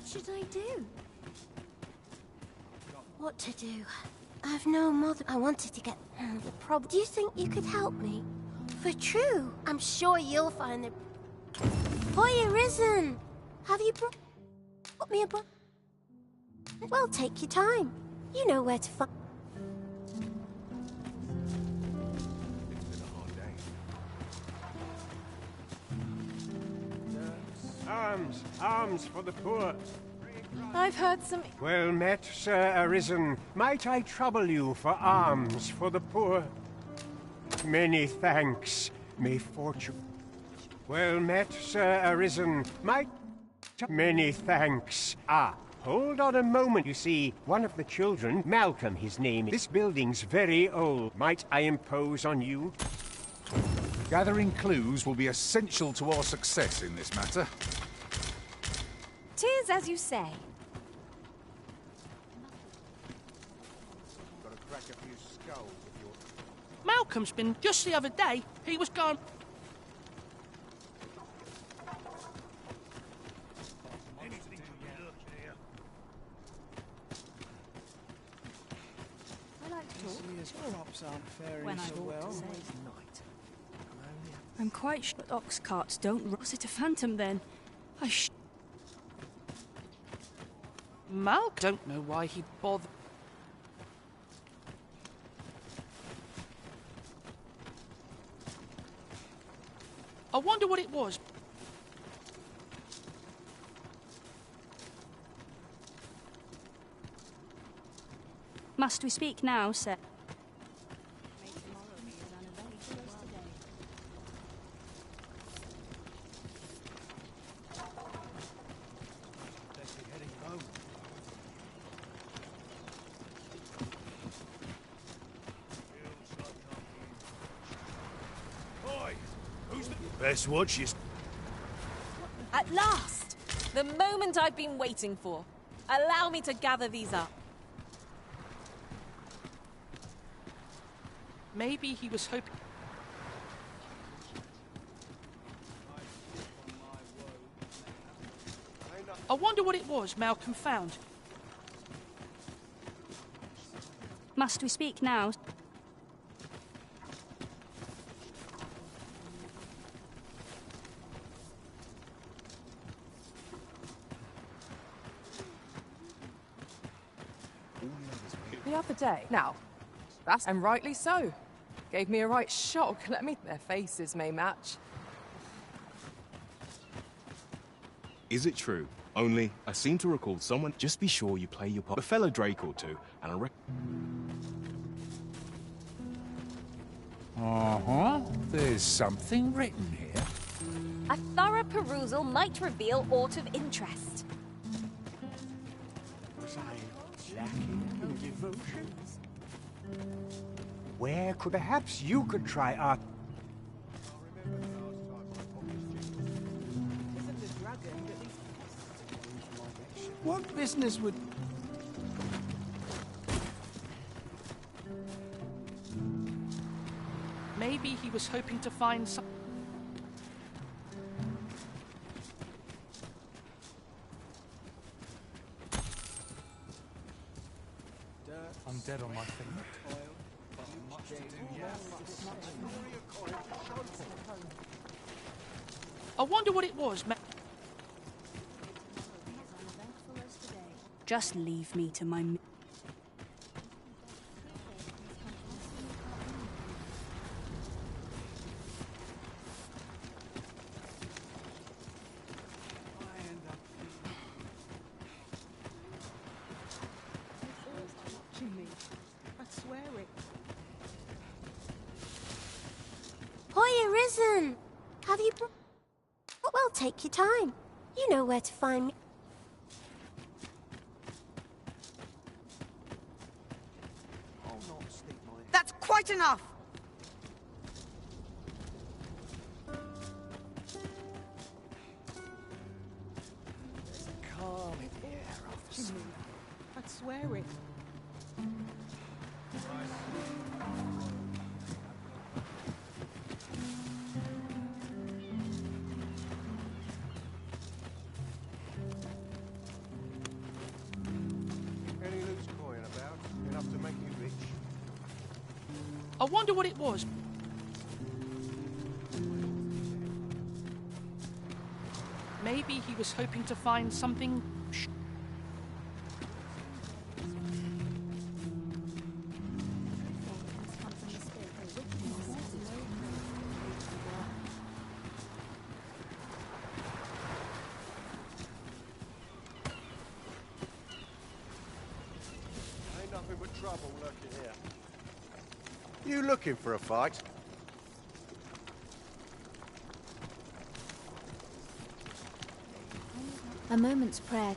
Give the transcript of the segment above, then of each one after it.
should I do? What to do? I've no mother. I wanted to get the problem. Do you think you could help me? For true, I'm sure you'll find the. Boy, Arisen! Have you brought me a book? Well, take your time. You know where to find. It's been a hard day. Arms! Arms for the poor! I've heard some... Well met, Sir Arisen. Might I trouble you for alms for the poor? Many thanks. May fortune... Well met, Sir Arisen. Might... Many thanks. Ah, hold on a moment. You see, one of the children, Malcolm his name, this building's very old. Might I impose on you? Gathering clues will be essential to our success in this matter. 'Tis as you say. Gotta crack a few skulls if you're... Malcolm's been just the other day. He was gone. I like to talk. His crops aren't faring When I so ought well. to say. I'm quite sure that ox carts don't... Was it a phantom then? Malcolm don't know why he bothered. I wonder what it was. Must we speak now, sir? Best watch your... At last! The moment I've been waiting for. Allow me to gather these up. Maybe he was hoping... I wonder what it was Malcolm found. Must we speak now? The other day. Now, that's and rightly so. Gave me a right shock. Let me... Their faces may match. Is it true? Only, I seem to recall someone... Just be sure you play your part. A fellow Drake or two, and I Uh-huh. There's something written here. A thorough perusal might reveal aught of interest. Was I lacking in devotion? Where could... Perhaps you could try art... What business would... Maybe he was hoping to find some... I'm dead on my feet. I wonder what it was Just leave me to my... Hoy, Arisen! Have you Well, take your time. You know where to find me. That's quite enough! There's a calm in the air, officer. I'd swear it. I wonder what it was. Maybe he was hoping to find something. Ain't nothing but trouble lurking here. You looking for a fight? A moment's prayer.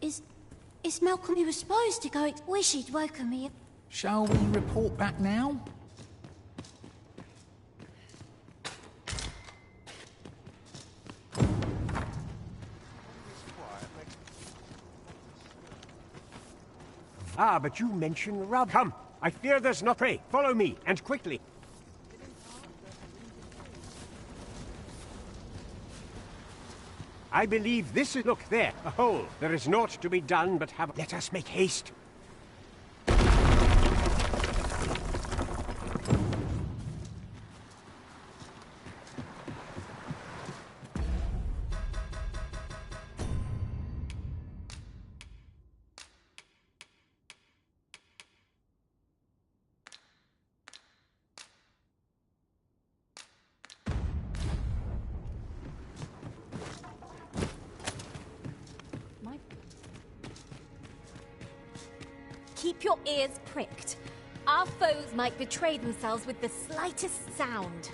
Is Malcolm? He was supposed to go. Wish he'd woken me. Shall we report back now? Ah, but you mentioned rub. Come, I fear there's not prey. Follow me, and quickly. I believe this is... Look, there, a hole. There is naught to be done but have... Let us make haste. Keep your ears pricked. Our foes might betray themselves with the slightest sound.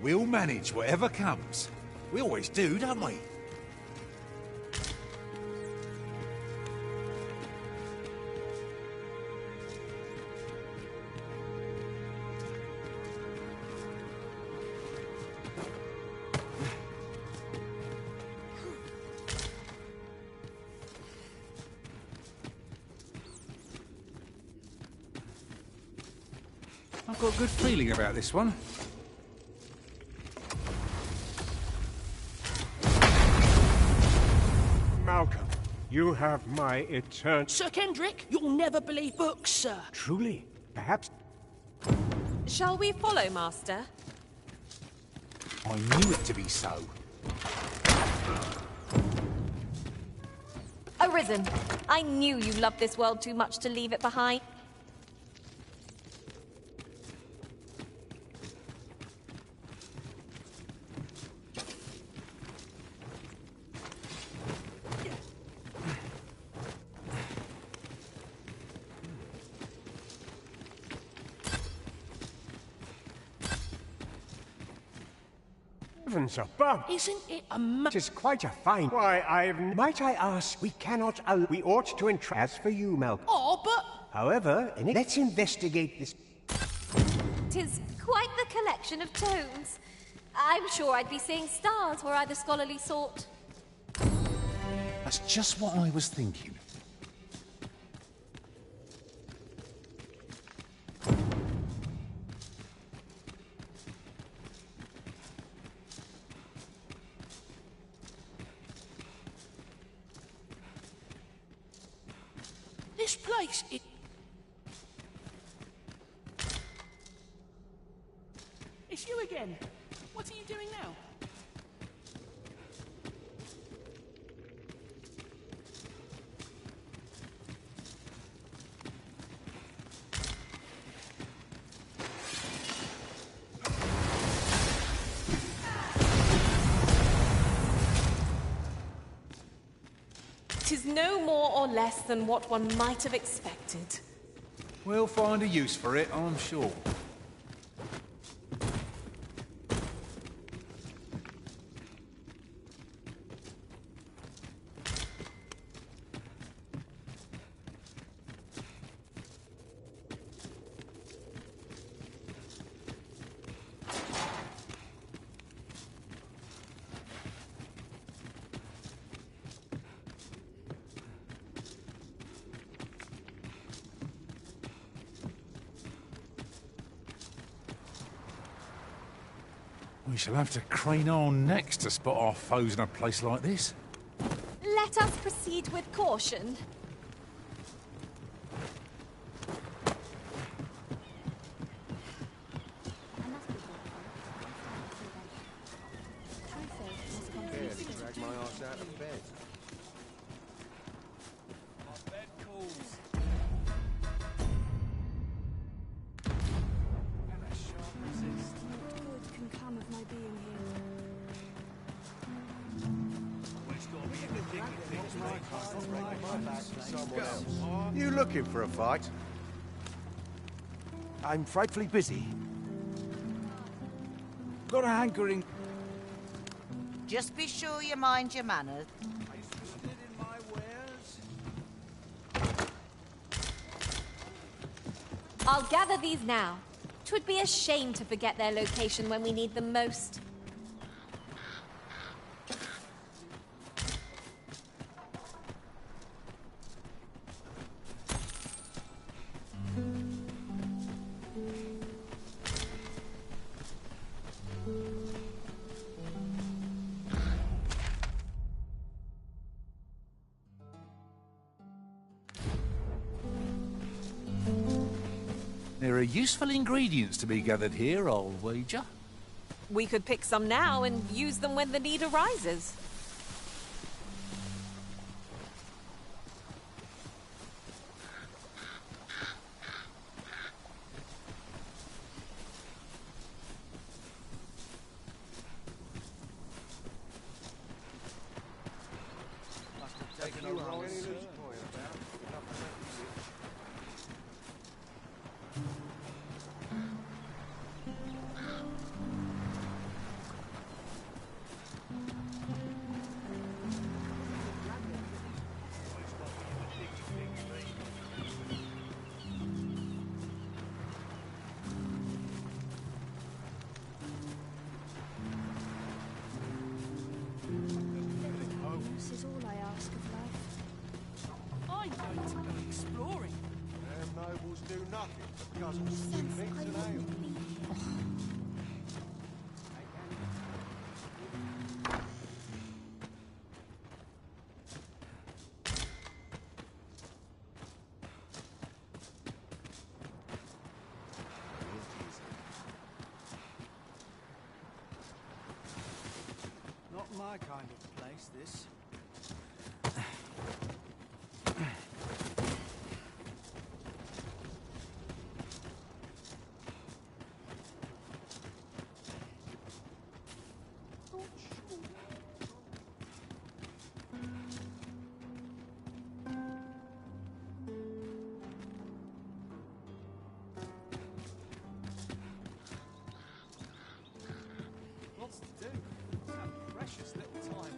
We'll manage whatever comes. We always do, don't we? I've got a good feeling about this one. Malcolm, you have my eternal... Sir Kendrick, you'll never believe books, sir. Truly, perhaps... Shall we follow, Master? I knew it to be so. Arisen, I knew you loved this world too much to leave it behind. Heavens above! Isn't it It is quite a fine... Why, Might I ask, we cannot... we ought to entrust... As for you, Malcolm... Oh, but... However, let's investigate this... 'Tis quite the collection of tomes. I'm sure I'd be seeing stars were I the scholarly sort. That's just what I was thinking. This place, It's you again. What are you doing now? Tis no more or less than what one might have expected. We'll find a use for it, I'm sure. We shall have to crane our necks to spot our foes in a place like this. Let us proceed with caution. Barely dragged my ass out of bed. My bed calls. And I shan't resist. What good can come of my being here? You looking for a fight? I'm frightfully busy. Got a hankering. Just be sure you mind your manners. Are you interested in my wares? I'll gather these now. 'Twould be a shame to forget their location when we need them most. There are useful ingredients to be gathered here, I'll wager. We could pick some now and use them when the need arises. Must have taken a wrong turn. This is all I ask of life. I'm going to go exploring. Them nobles do nothing but guzzle sweetmeats and ale. Not my kind of place, this. Lots to do. Have precious little time.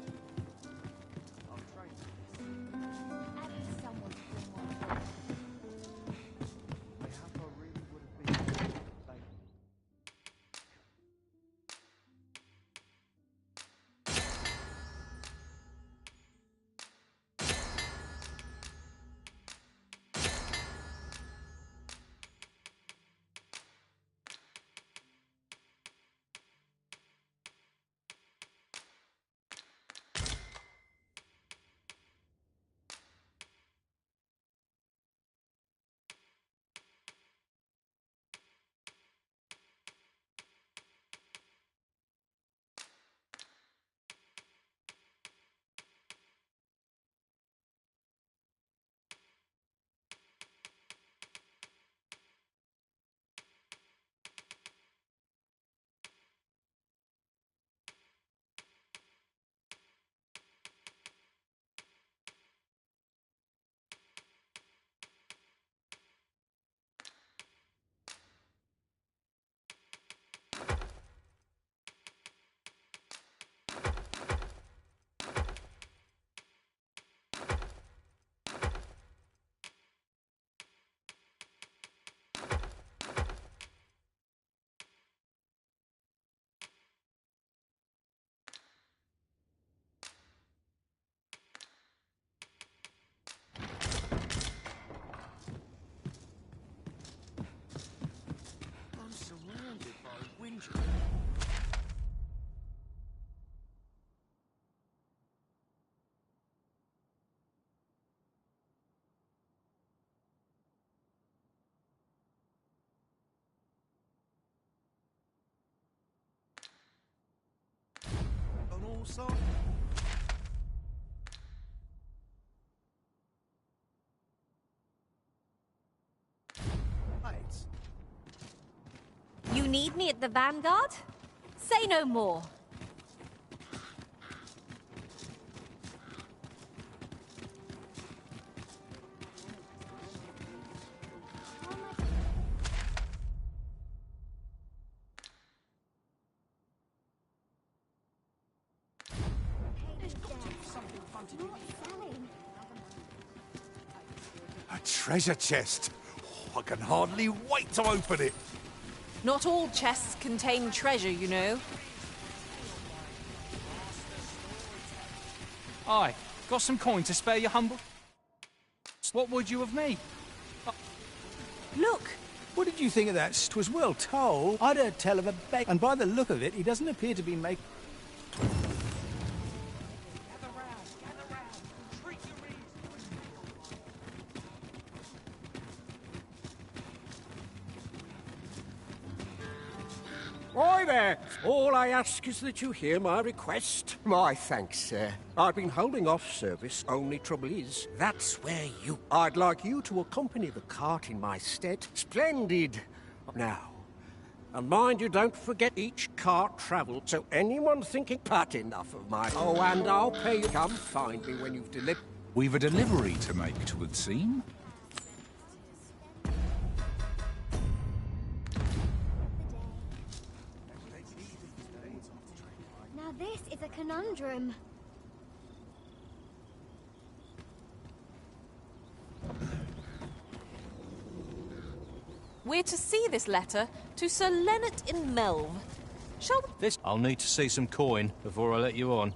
your side? Mates. You need me at the Vanguard? Say no more. A treasure chest. Oh, I can hardly wait to open it. Not all chests contain treasure, you know. Aye, got some coin to spare you, humble? What would you of me? Look! What did you think of that? 'Twas well told. I'd heard tell of a beg, and by the look of it, he doesn't appear to be making... Why there! All I ask is that you hear my request. My thanks, sir. I've been holding off service, only trouble is, that's where you... I'd like you to accompany the cart in my stead. Splendid! Now, and mind you don't forget each cart travelled, so anyone thinking, "Pat, enough of my..." Oh, and I'll pay you. Come find me when you've delivered... We've a delivery to make, 'twould seem. Now this is a conundrum. We're to see this letter to Sir Leonard in Melve. Shall we... I'll need to see some coin before I let you on.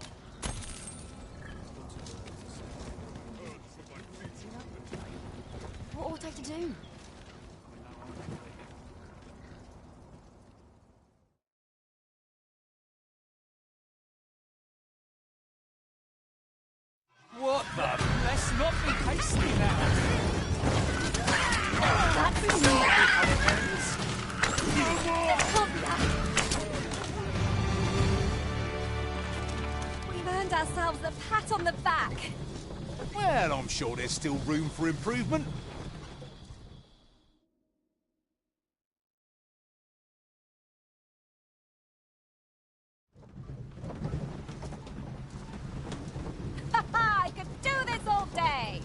What ought I to do? What the? Let's not be hasty now. That's not how it ends. We've earned ourselves a pat on the back. Well, I'm sure there's still room for improvement. I could do this all day.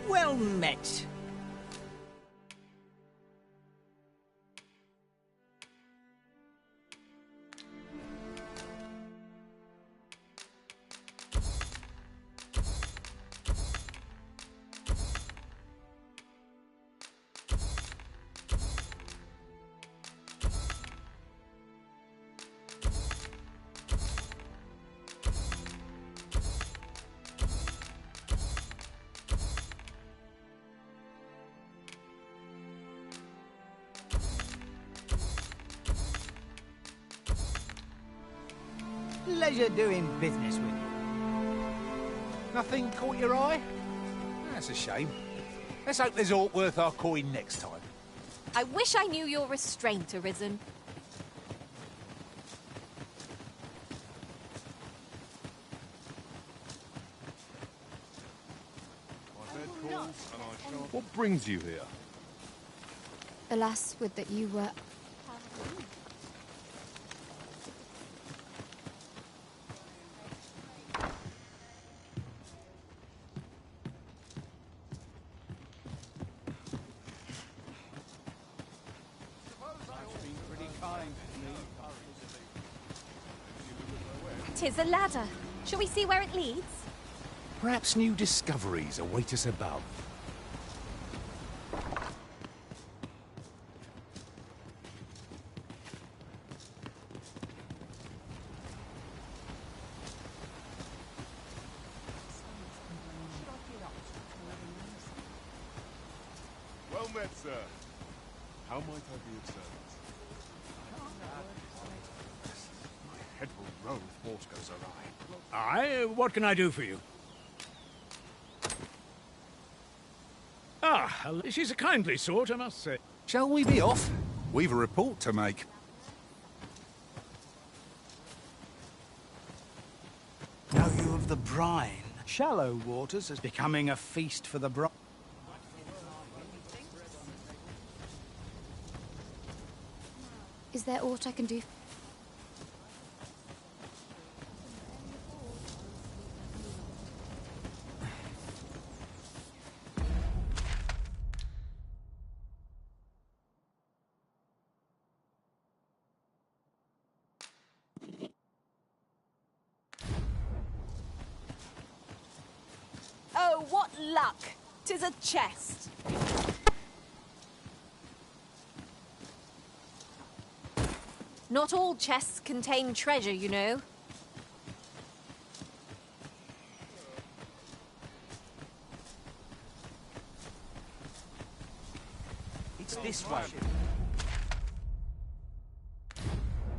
Well met. Pleasure doing business with you. Nothing caught your eye? That's a shame. Let's hope there's aught worth our coin next time. I wish I knew your restraint, Arisen. What brings you here? Alas, would that you were... Tis a ladder. Shall we see where it leads? Perhaps new discoveries await us above. Well met, sir. How might I be of service? head will roll if water goes awry. Aye, what can I do for you? Ah, she's a kindly sort, I must say. Shall we be off? We've a report to make. Know you of the brine? Shallow waters is becoming a feast for the brine. Is there aught I can do? Oh, what luck! 'Tis a chest. Not all chests contain treasure, you know. It's this way.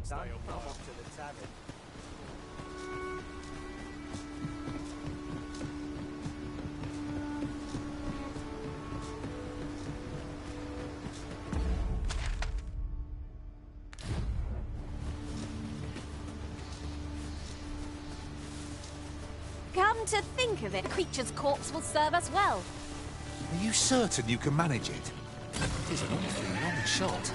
Come up to the tavern. Come to think of it, the creature's corpse will serve us well. Are you certain you can manage it? It is an awfully long shot.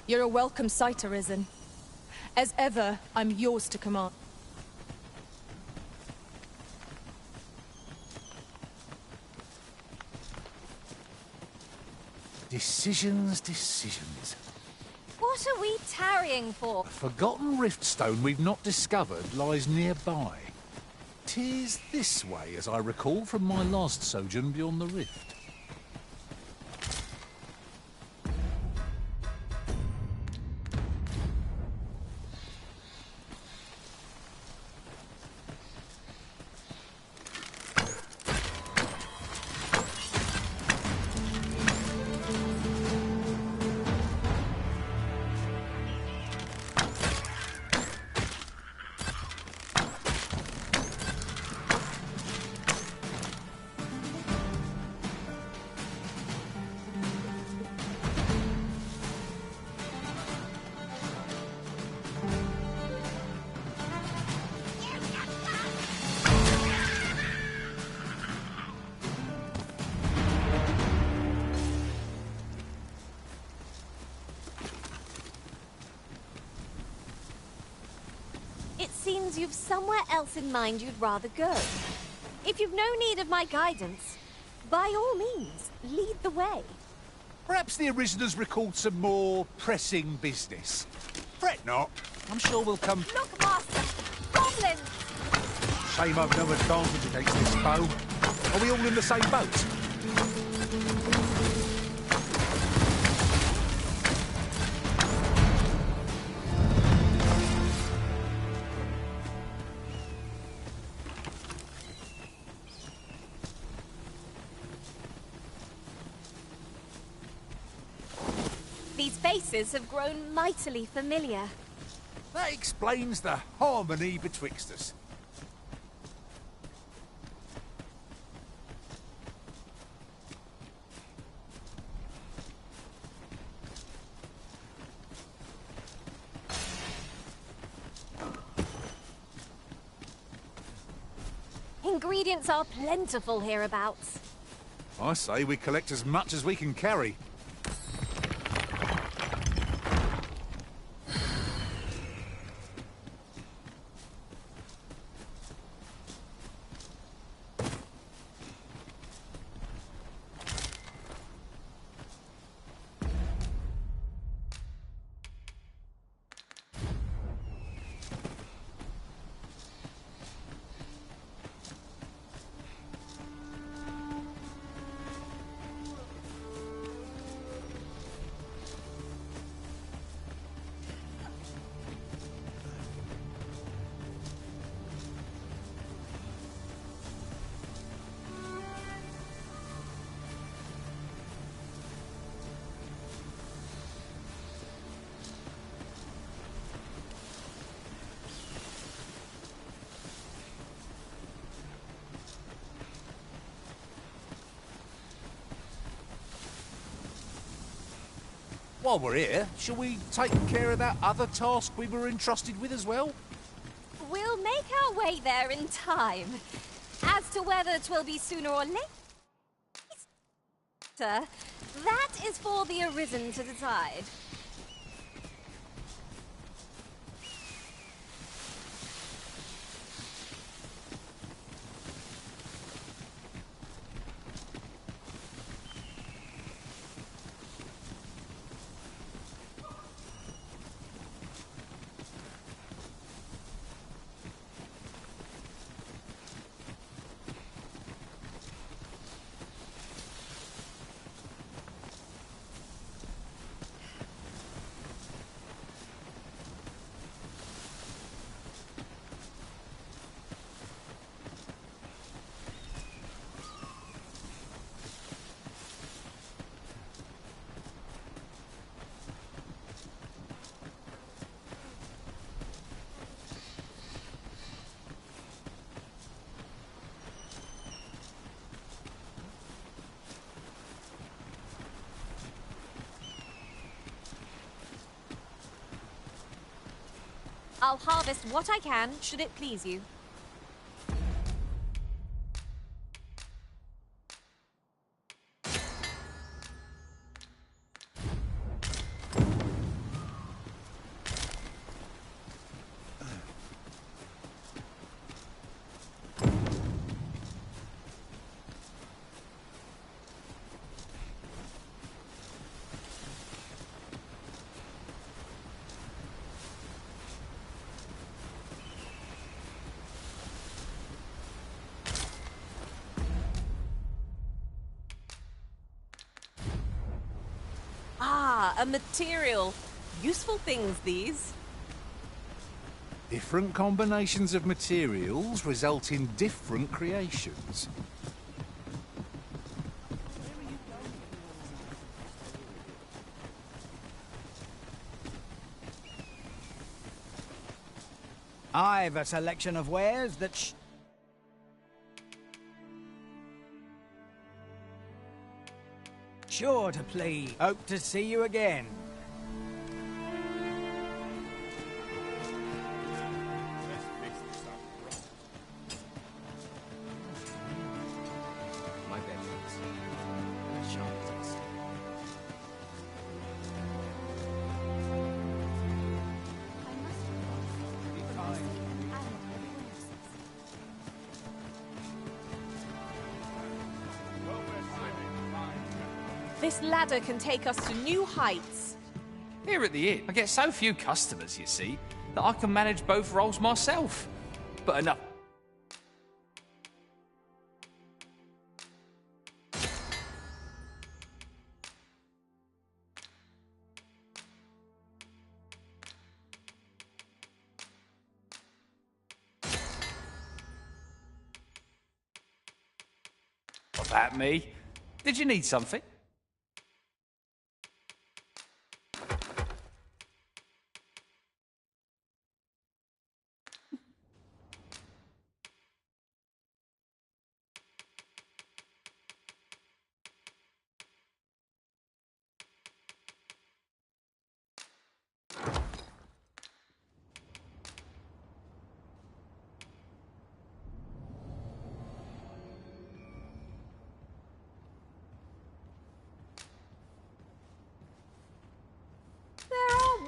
You're a welcome sight, Arisen. As ever, I'm yours to command. Decisions, decisions. What are we tarrying for? A forgotten riftstone we've not discovered lies nearby. 'Tis this way, as I recall from my last sojourn beyond the rift. It seems you've somewhere else in mind you'd rather go. If you've no need of my guidance, by all means, lead the way. Perhaps the Ariseners recalled some more pressing business. Fret not. I'm sure we'll come... Look, Master! Goblins! Shame I've no advantage against this foe. Are we all in the same boat? These faces have grown mightily familiar. That explains the harmony betwixt us. Ingredients are plentiful hereabouts. I say we collect as much as we can carry. while we're here, shall we take care of that other task we were entrusted with as well? We'll make our way there in time. As to whether 'twill be sooner or later, that is for the Arisen to decide. I'll harvest what I can, should it please you. A material. Useful things, these. Different combinations of materials result in different creations. I've a selection of wares that sure to please. Hope to see you again. My bed. This ladder can take us to new heights. Here at the inn, I get so few customers, you see, that I can manage both roles myself. But enough. What about me? Did you need something?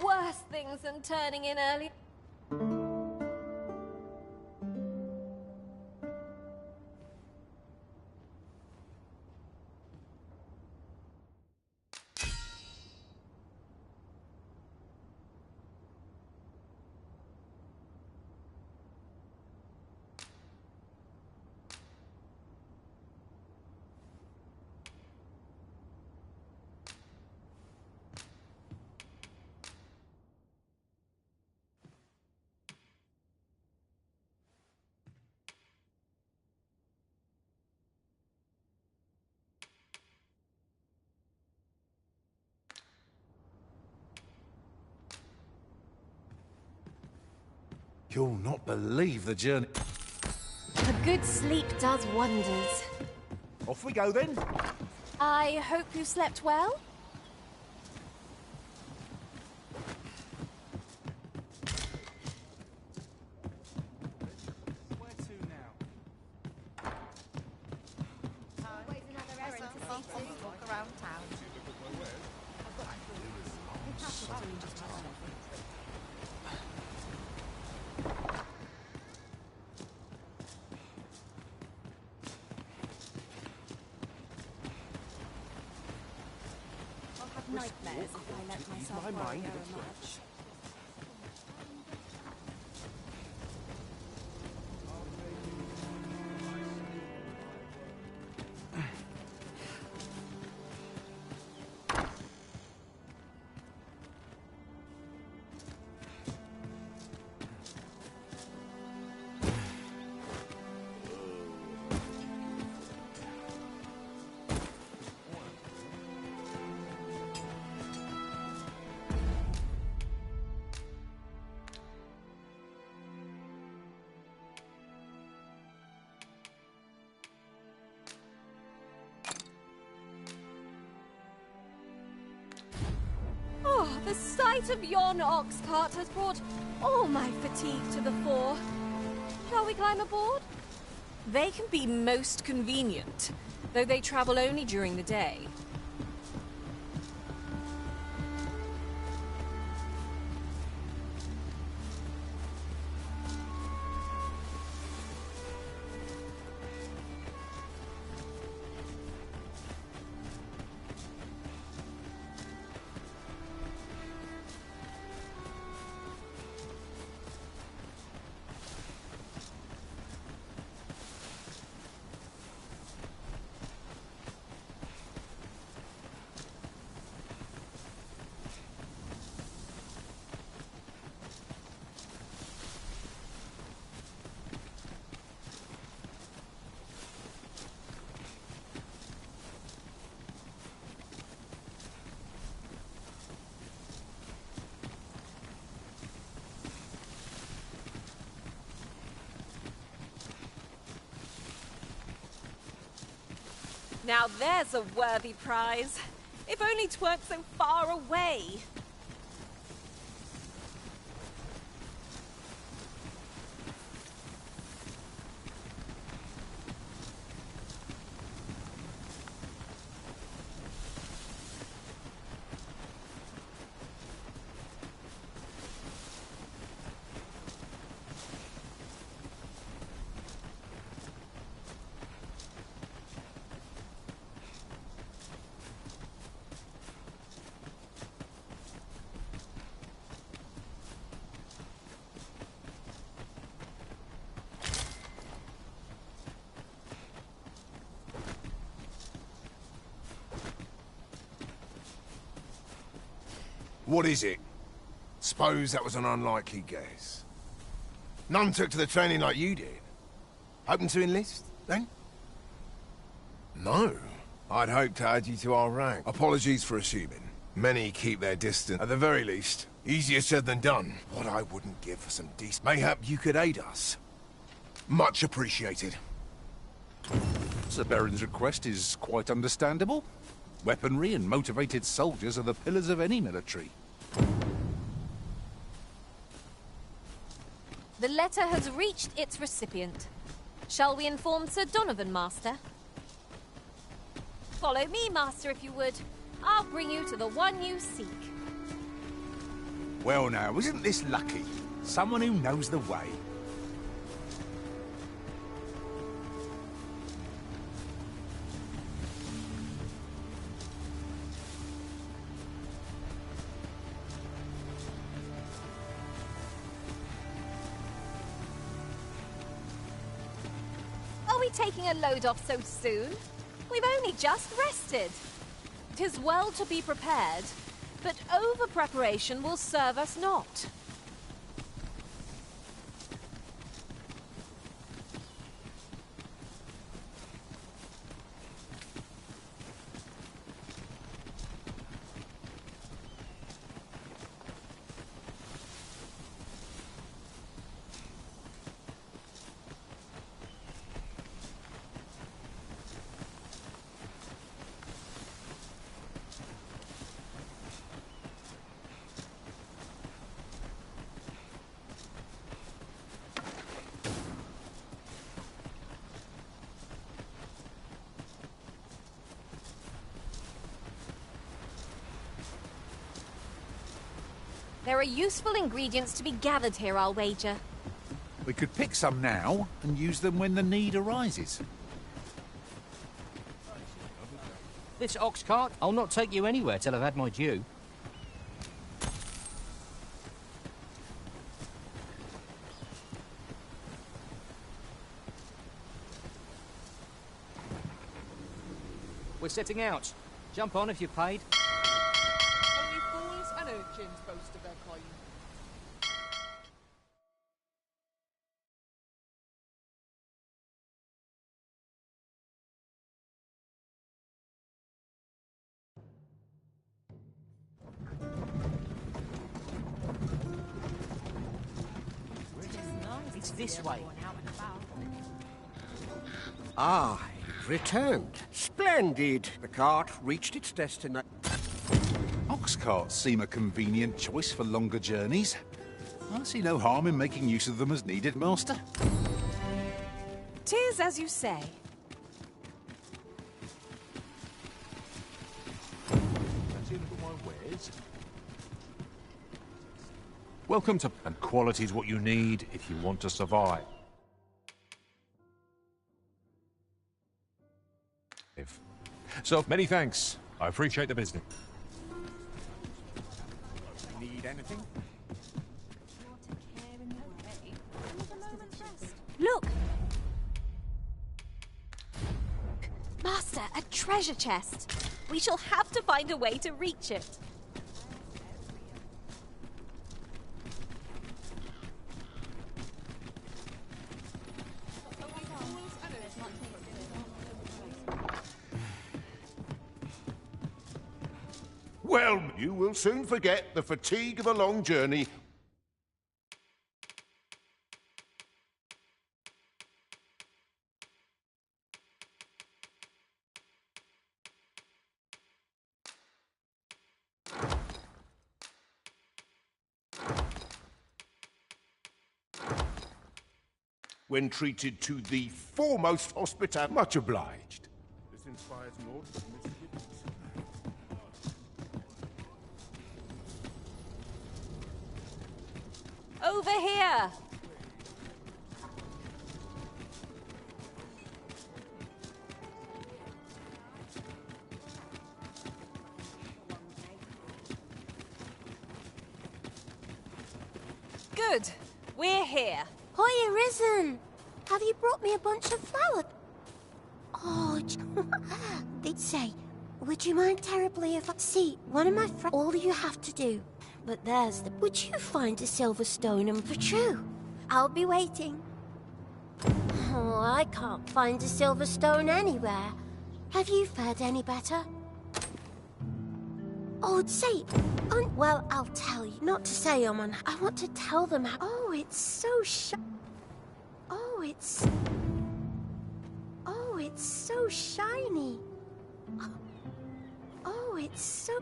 Worse things than turning in early. You'll not believe the journey. A good sleep does wonders. Off we go then. I hope you slept well? nightmares if I let myself worry over much. Oh, the sight of yon ox cart has brought all my fatigue to the fore. Shall we climb aboard? They can be most convenient, though they travel only during the day. Now there's a worthy prize. If only 'tweren't so far away. What is it? Suppose that was an unlikely guess. None took to the training like you did. Hoping to enlist, then? No. I'd hoped to add you to our rank. Apologies for assuming. Many keep their distance. At the very least, easier said than done. What I wouldn't give for some decent... Mayhap you could aid us. Much appreciated. Sir Baron's request is quite understandable. Weaponry and motivated soldiers are the pillars of any military. The letter has reached its recipient. Shall we inform Sir Donovan, Master? Follow me, Master, if you would. I'll bring you to the one you seek. Well now, isn't this lucky? Someone who knows the way. Are we taking a load off so soon? We've only just rested. 'Tis well to be prepared, but over-preparation will serve us not. There are useful ingredients to be gathered here, I'll wager. We could pick some now and use them when the need arises. This ox cart, I'll not take you anywhere till I've had my due. We're setting out. Jump on if you're paid. Only fools and urchins boast of their kind. It's this way. Ah, returned. Splendid. The cart reached its destination. Ox carts seem a convenient choice for longer journeys. I see no harm in making use of them as needed, Master. 'Tis as you say. Welcome to... And quality's what you need if you want to survive. So, many thanks. I appreciate the business. Need anything? Look! Master, a treasure chest. We shall have to find a way to reach it. Well, you will soon forget the fatigue of a long journey. When treated to the foremost hospitality. Much obliged. This inspires naught but misgivings. Over here! Good. We're here. Hoya Risen! Have you brought me a bunch of flowers? Oh, they'd say, would you mind terribly if I... See, one of my friends... All you have to do. But there's the... Would you find a silver stone and for true? I'll be waiting. Oh, I can't find a silver stone anywhere. Have you fared any better? Oh, say... well, I'll tell you. Not to say I'm on... I want to tell them how... Oh, it's so Oh, it's... Oh, it's so shiny. Oh, it's so...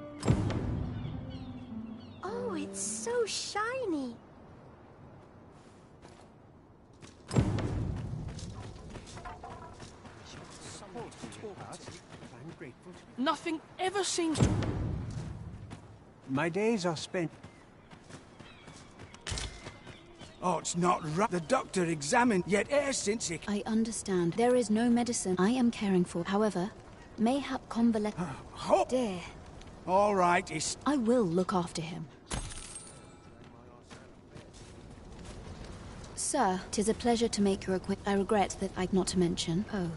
Oh, it's so shiny. Nothing ever seems to... My days are spent... Oh, it's not right. The doctor examined, yet e'er since he... I understand. There is no medicine I am caring for. However, mayhap convalescent... Oh. Dear. All right, it's... I will look after him. Sir, 'tis a pleasure to make your acquaintance. I regret that I'd not to mention... Oh.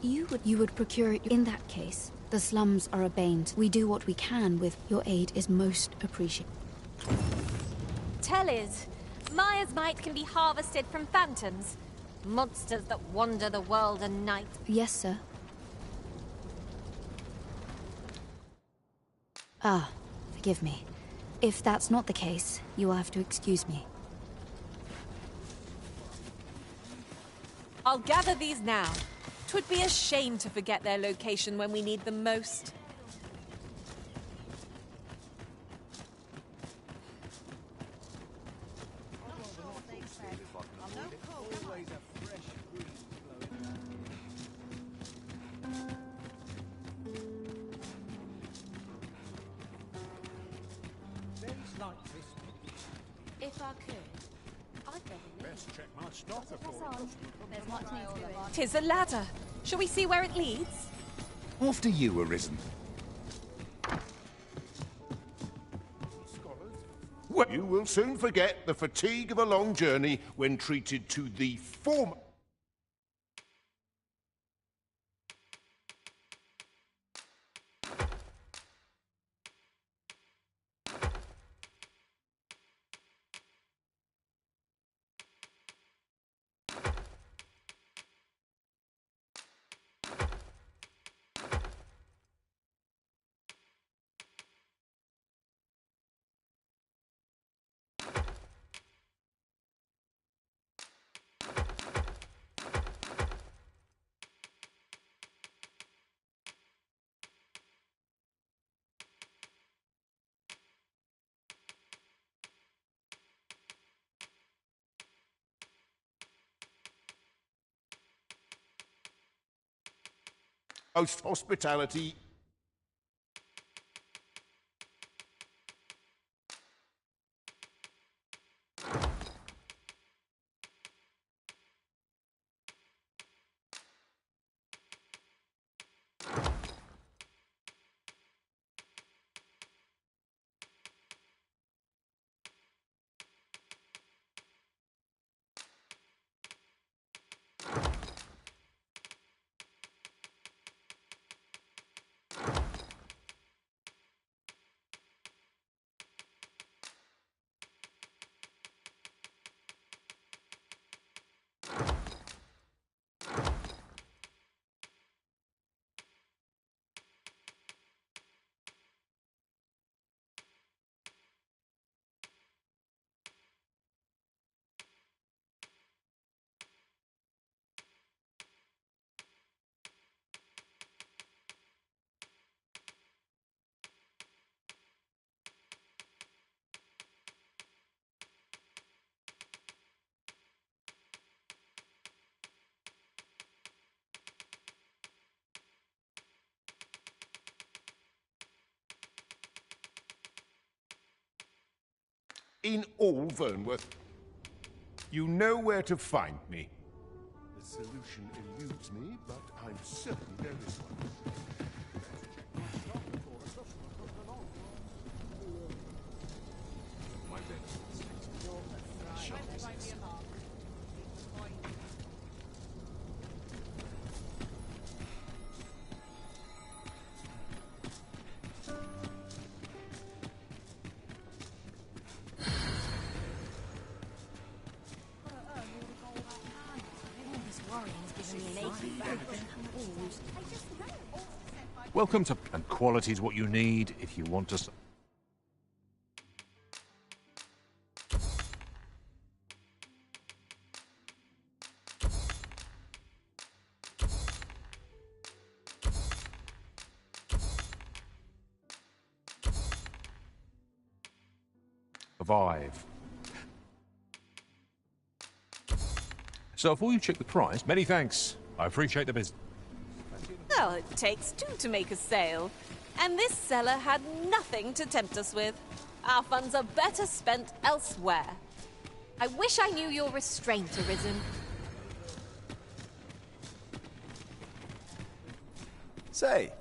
You would procure it... In that case, the slums are abated. We do what we can with... Your aid is most appreciated. Tell it. Maya's might can be harvested from phantoms. Monsters that wander the world at night. Yes, sir. Ah, forgive me. If that's not the case, you will have to excuse me. I'll gather these now. 'Twould be a shame to forget their location when we need them most. If I could, I'd Best check my stock before. There's much need to do. 'Tis a ladder. Shall we see where it leads? After you, Arisen. You will soon forget the fatigue of a long journey when treated to the former... Most hospitality. In all Vernworth. You know where to find me. The solution eludes me, but I'm certain there is one. Welcome to... And quality's what you need if you want to... Survive. So before you check the price, many thanks. I appreciate the business. Well, it takes two to make a sale. And this seller had nothing to tempt us with. Our funds are better spent elsewhere. I wish I knew your restraint, Arisen. Say,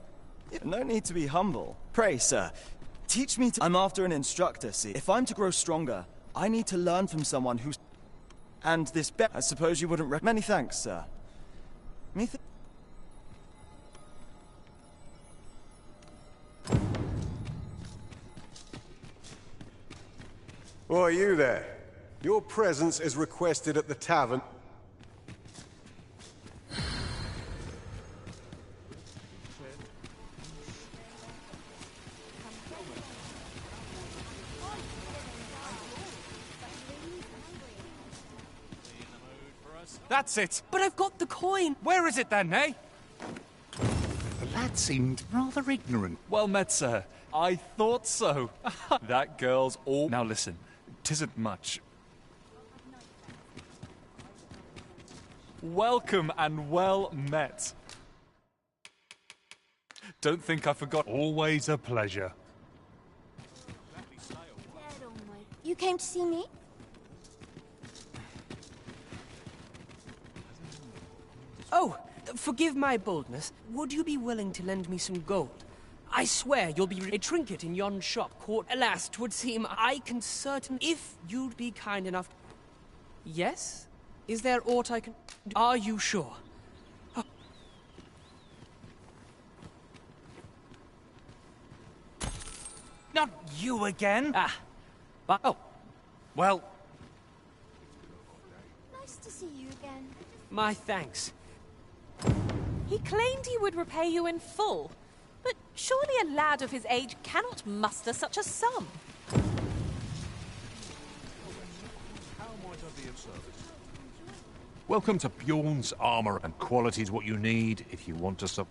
no need to be humble. Pray, sir, teach me to... I'm after an instructor, see. If I'm to grow stronger, I need to learn from someone who's... And this bet, I suppose you wouldn't Many thanks, sir. Oh, you there? Your presence is requested at the tavern. That's it. But I've got the coin. Where is it then, eh? The lad seemed rather ignorant. Well met, sir. I thought so. That girl's all... Now listen, 'tisn't much. Welcome and well met. Don't think I forgot. Always a pleasure. You came to see me? Oh, Forgive my boldness. Would you be willing to lend me some gold? I swear you'll be a trinket in yon shop court. Alas, 'twould seem I can certain if you'd be kind enough. Yes? Is there aught I can... Are you sure? Oh. Not you again! Ah. But... Oh. Well... Nice to see you again. My thanks. He claimed he would repay you in full. But surely a lad of his age cannot muster such a sum. Welcome to Bjorn's Armor, and quality is what you need if you want to survive.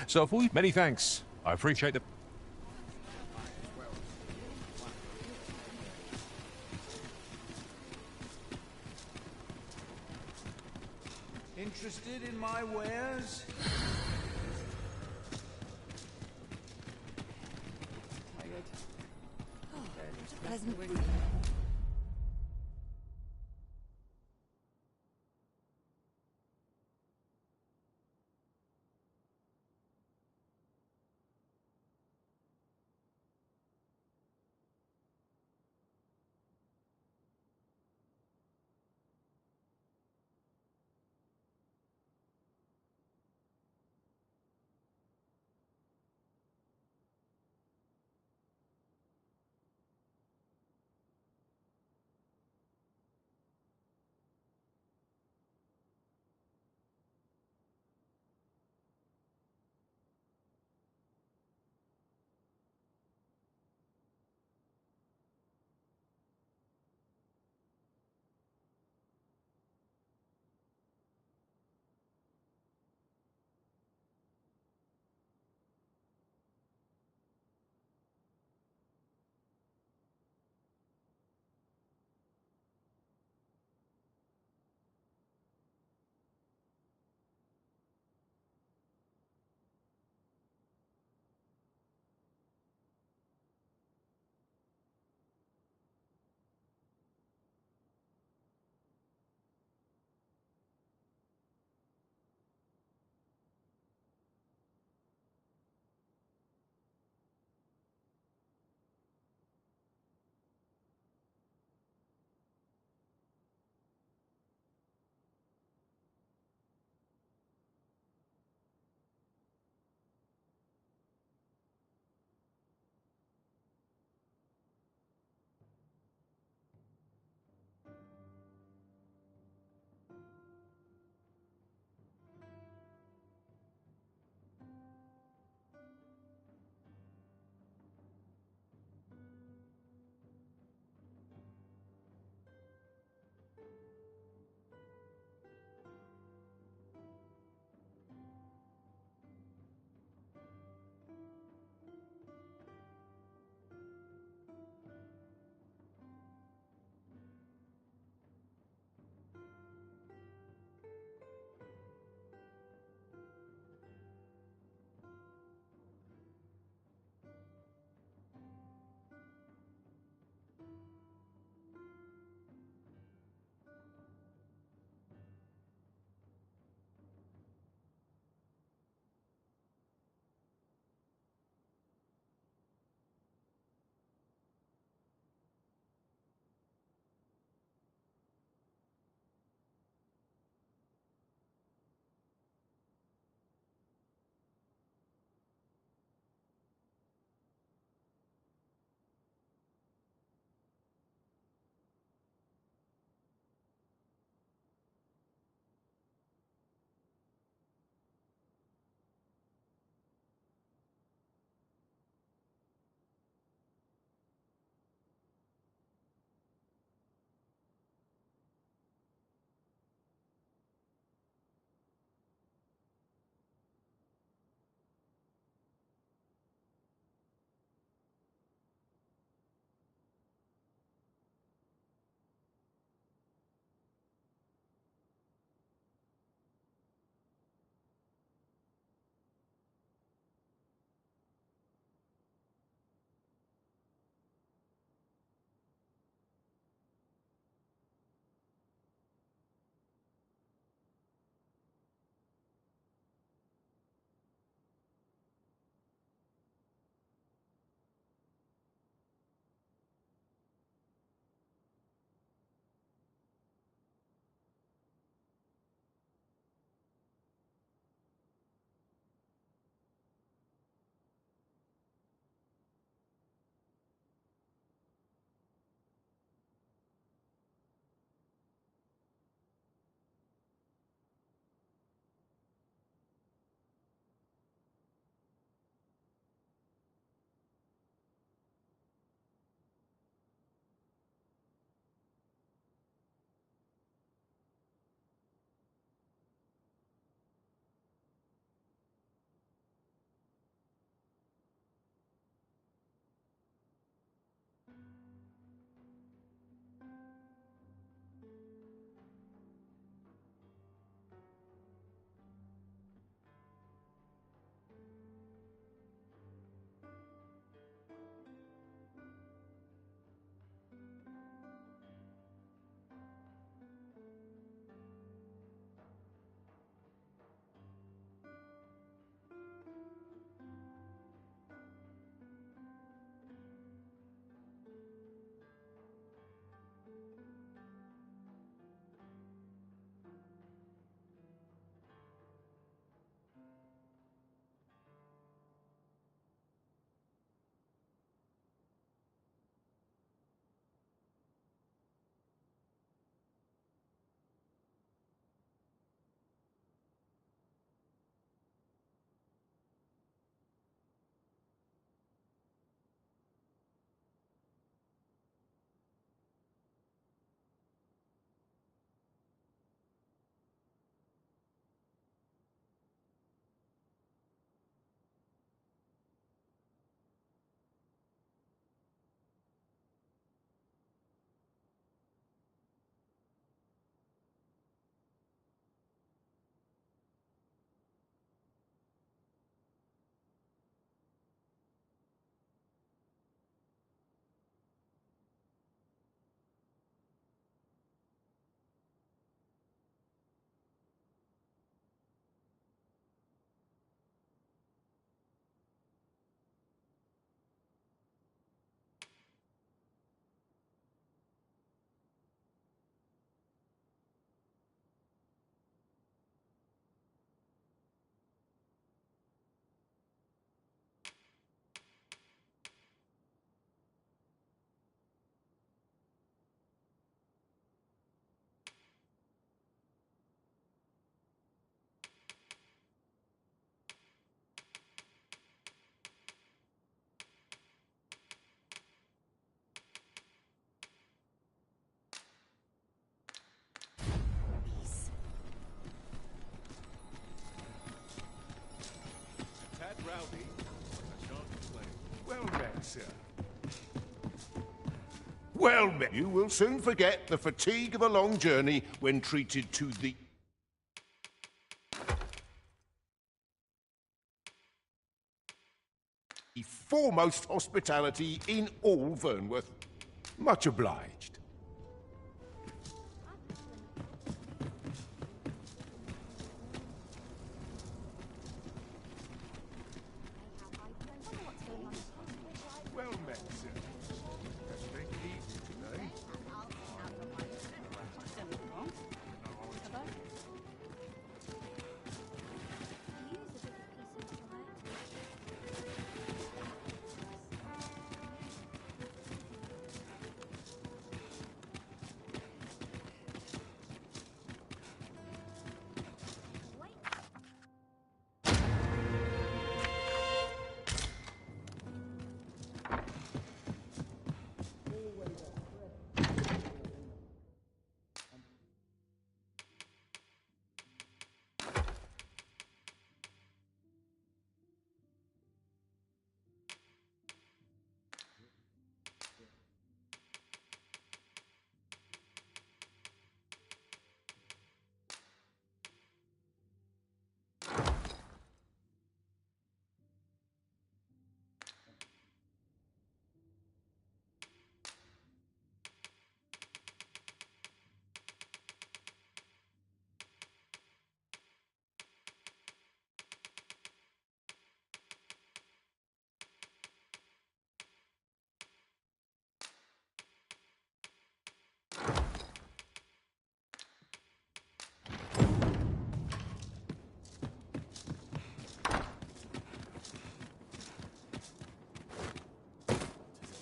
So if we... Many thanks. I appreciate the... Interested in my wares? Pleasant. Well met. You will soon forget the fatigue of a long journey when treated to the... foremost hospitality in all Vernworth. Much obliged. Well met, sir. Let's take it easy today.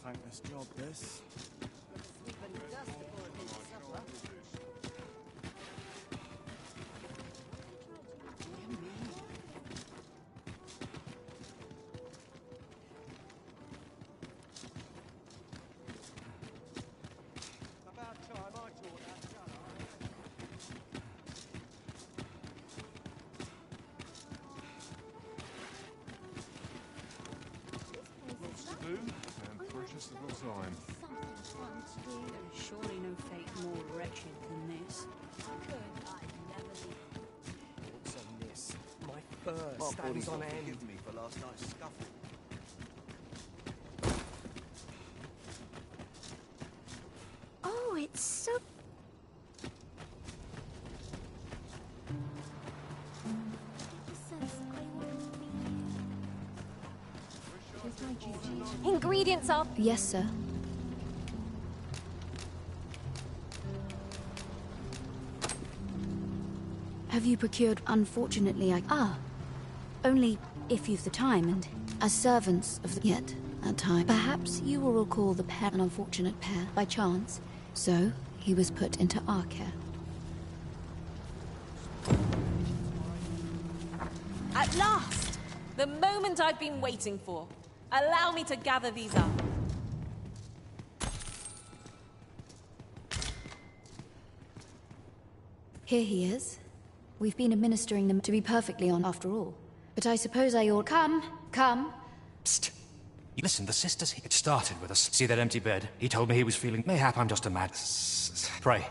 Thankless job, this. Precious little time. Surely no fate more wretched than this. What's on this? My fur stands on end. Forgive me for last night's scuffle. Oh, it's so... Ingredients are... Yes, sir. Have you procured? Unfortunately, only if you've the time, and as servants of the... Yet, at time. Perhaps you will recall the pair, an unfortunate pair, by chance. So, he was put into our care. At last! The moment I've been waiting for. Allow me to gather these up. Here he is. We've been administering them, to be perfectly on after all. But I suppose I ought... Come! Psst! Listen, the sisters... It started with us. See that empty bed? He told me he was feeling... Mayhap I'm just a mad... Pray.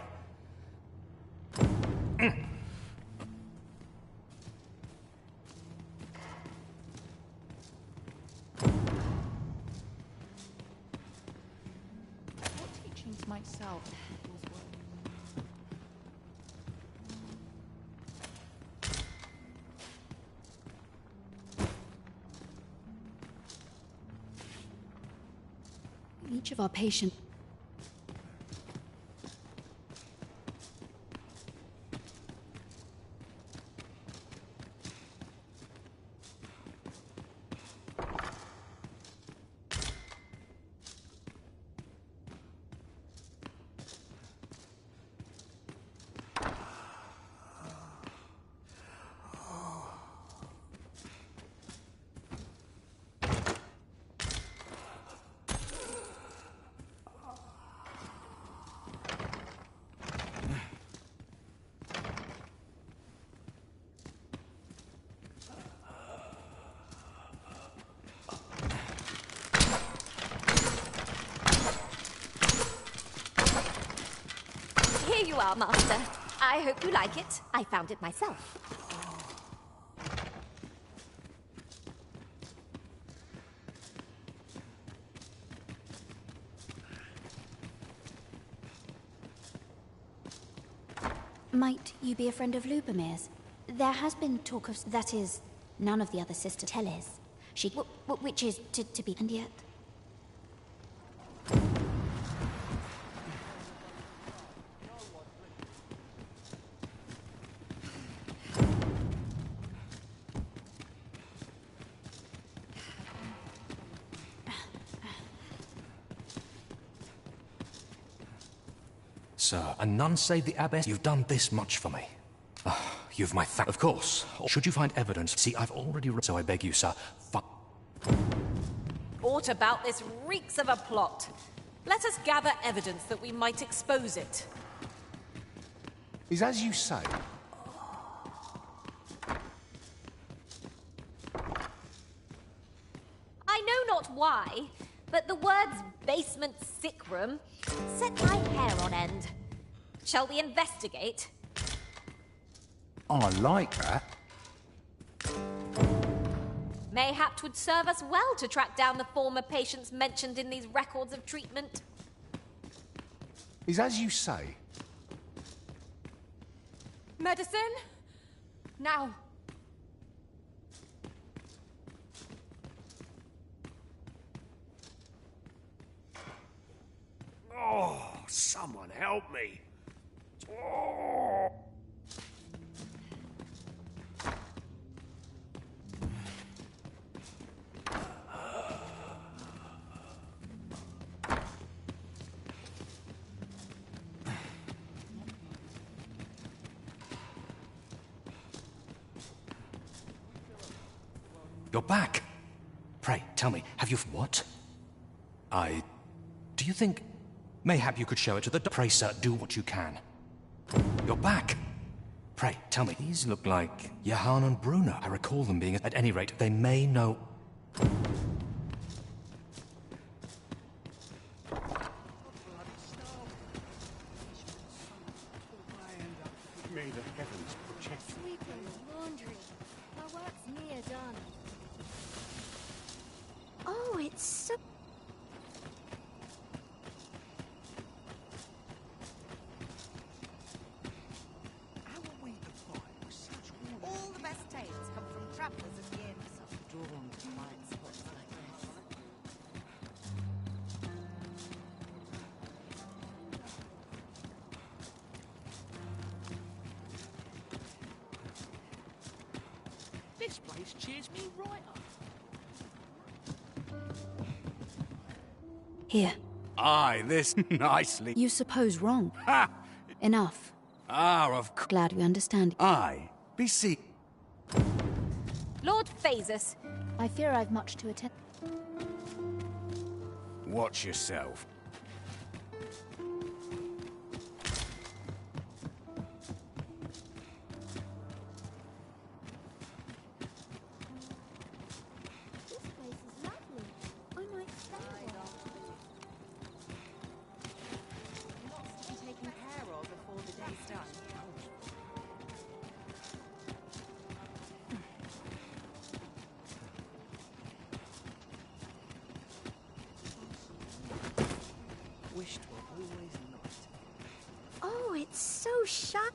Teaching to myself. Each of our patients... are, Master. I hope you like it. I found it myself. Might you be a friend of Lubomir's? There has been talk of... That is, none of the other sisters tell is. She... which is to be... And yet... Sir, a nun saved the abbess. You've done this much for me. You've my thanks. Of course. Should you find evidence... See, I've already... So I beg you, sir, Aught about this reeks of a plot. Let us gather evidence that we might expose it. Is as you say. I know not why, but the words basement sick room set my hair on end. Shall we investigate? I like that. Mayhap 'twould serve us well to track down the former patients mentioned in these records of treatment. Is as you say. Medicine? Now. Oh, someone help me. Oh. You're back. Pray, tell me, have you... What? Do you think... Mayhap you could show it to the... Pray, sir, do what you can. You're back. Pray, tell me. These look like Johann and Bruno. I recall them being... At any rate, they may know... May the heavens protect you. Sweeping, laundry. My work's near done. Oh, it's so... All the best tales come from travelers at the inn. Drawn to find spots like this. This place cheers me right up. Here. Aye, this nicely. You suppose wrong. Ha! Enough. Ah, of course. Glad we understand. Aye. Be see. Lord Phasus. I fear I've much to attend. Watch yourself. This place is lovely. I might stay there. Lots to be taken care of before the day's done. Wish 'twere always night. Oh, it's so sharp.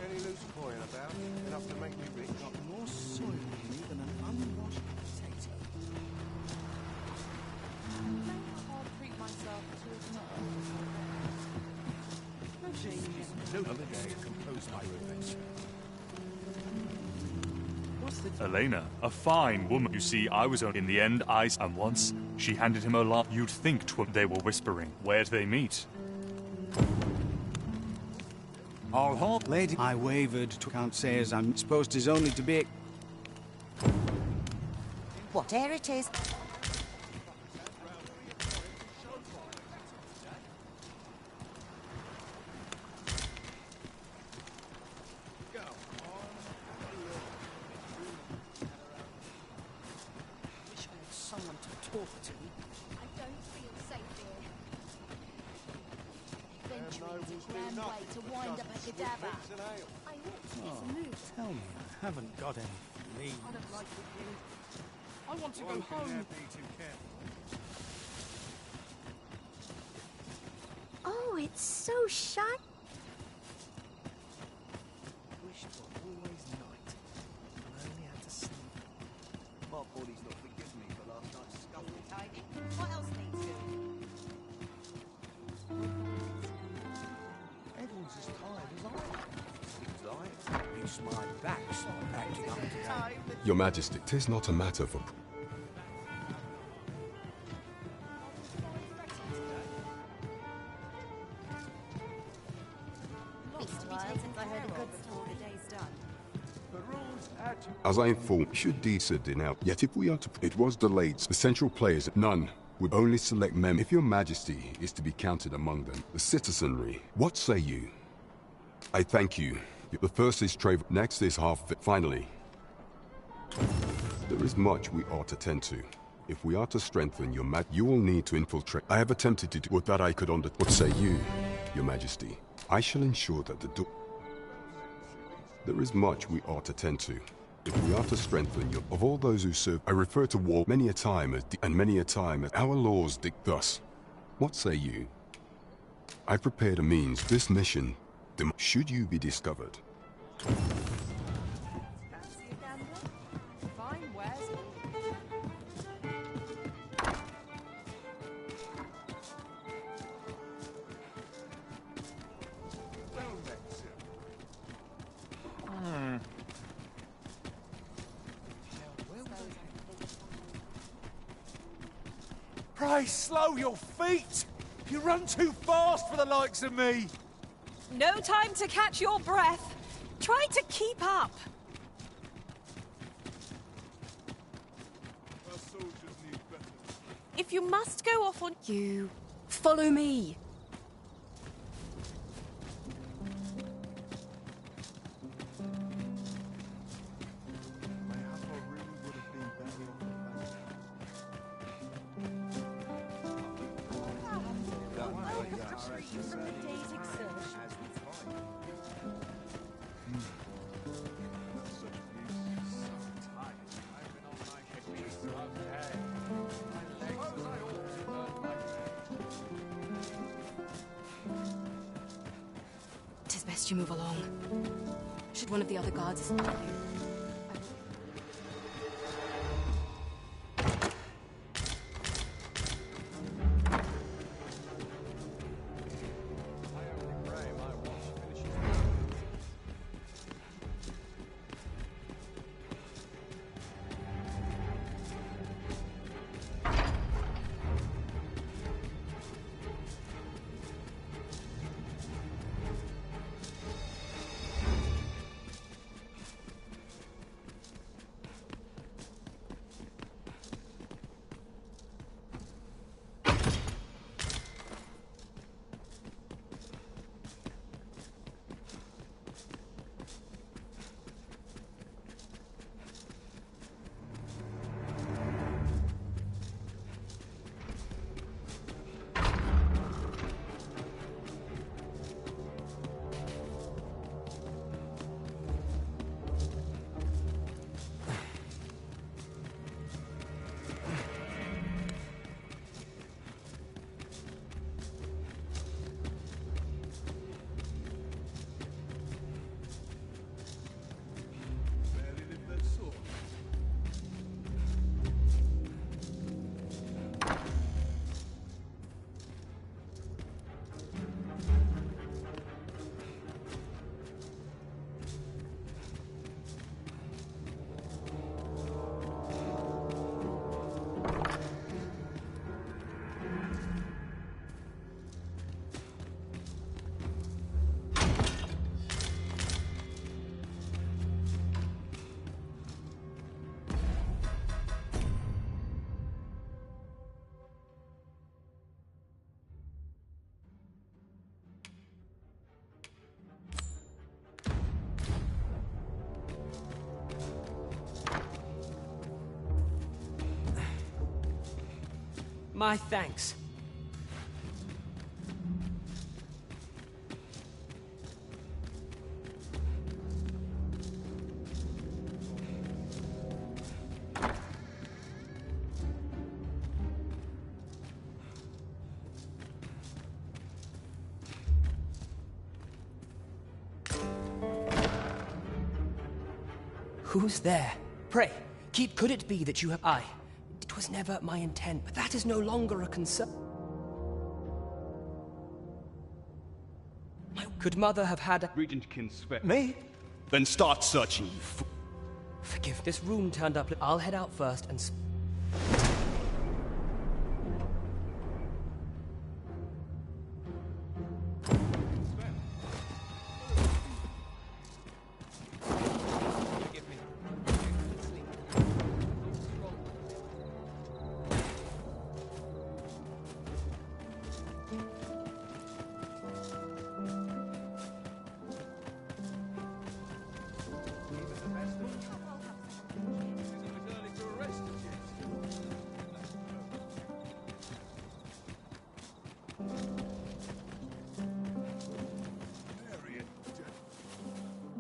Any loose coin about? Enough to make me rich? Got more soil in me than an unwashed potato. I'll treat myself to a No other day compose my revenge. Elena, a fine woman. You see, I was only in the end, and once she handed him a lot. You'd think they were whispering. Where'd they meet? All halt, lady. I wavered to Count Sayers. I'm supposed tis only to be... Whate'er it is. talk to. I don't feel safe here. Venturing is a grand way to wind up a cadaver. I ought to get some moves. Tell me I haven't got any fleas. I don't like it here. I want to go home. Oh, it's so shiny. Wish it were always night. I only had to sleep. My body's not forgiven me for last night's scuffle. Tidy. What else needs doing? Everyone's as tired as I am. Seems like. At least my back's not acting up today. Your Majesty, 'tis not a matter for... Since I heard a good before the day's done. As I informed, should deeds are denounced. Yet if we are to... It was delayed. The central players, none, would only select men. If your Majesty is to be counted among them, the citizenry, what say you? I thank you. The first is trade, next is half... Finally, there is much we ought to tend to. If we are to strengthen your you will need to infiltrate. I have attempted to do what that I could under... What say you, your Majesty? I shall ensure that the door... There is much we ought to tend to. If we are to strengthen your... Of all those who serve, I refer to war many a time as... And many a time as our laws thus. What say you? I prepared a means. This mission, should you be discovered. Fine wares. Pray, slow your feet! You run too fast for the likes of me! No time to catch your breath. Try to keep up. If you must go off on... You... Follow me. Tis best you move along. Should one of the other guards spot you? My thanks. Who's there? Pray, could it be that you have... It was never my intent, but that is no longer a concern. Could Mother have had a... Regent Kinsfet. Me? Then start searching, you Forgive. This room turned up. I'll head out first and...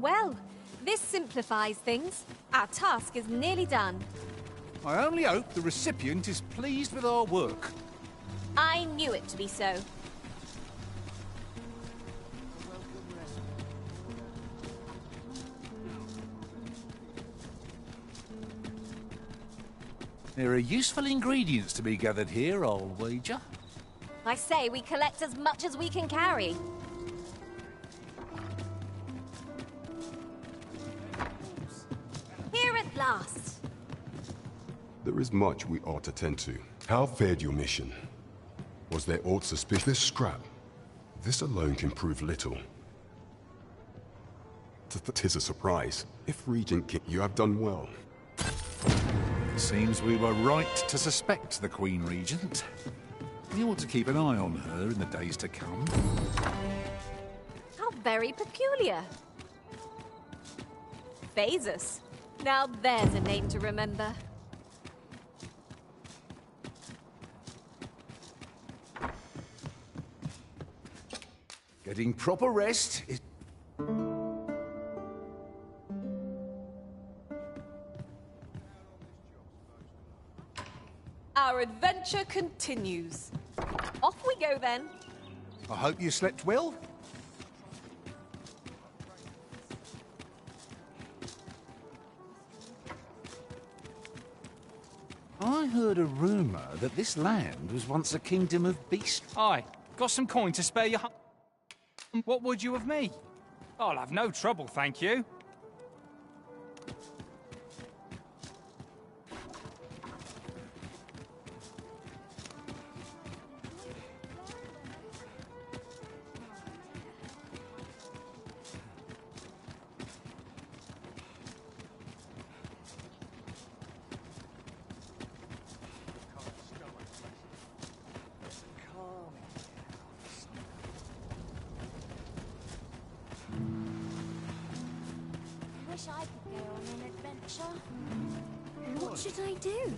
Well, this simplifies things. Our task is nearly done. I only hope the recipient is pleased with our work. I knew it to be so. There are useful ingredients to be gathered here, I'll wager. I say we collect as much as we can carry. Here at last. There is much we ought to tend to. How fared your mission? Was there aught suspicious? This scrap. This alone can prove little. Tis a surprise. If Regent King, you have done well. Seems we were right to suspect the Queen Regent. You ought to keep an eye on her in the days to come. How very peculiar. Phasus. Now there's a name to remember. Getting proper rest is... Our adventure continues. Off we go then. I hope you slept well. I heard a rumour that this land was once a kingdom of beasts. Aye, got some coin to spare you. What would you of me? I'll have no trouble, thank you. Wish I could go on an adventure. What should I do?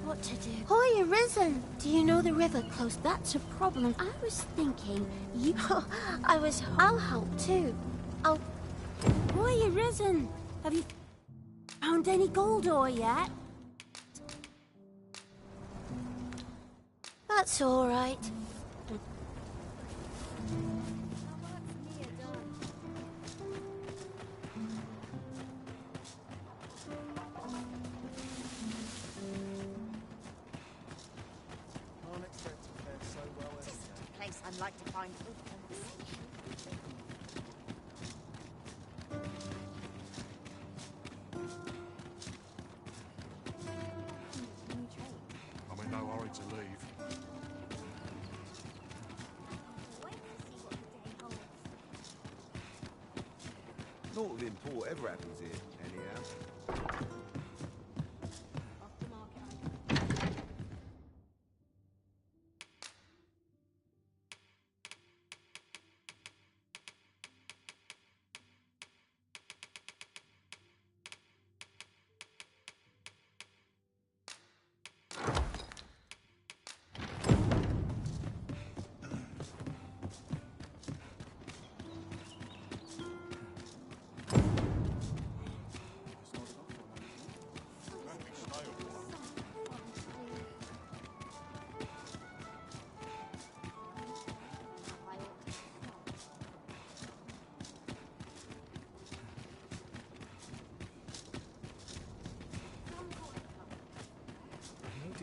What to do? Hoy Arisen! Do you know the river close? That's a problem. I was thinking you... I'll help too. Hoy Arisen! Have you found any gold ore yet? That's all right. Place I'd like to find good conversation. I'm in no hurry to leave. Naught import ever happens here, anyhow.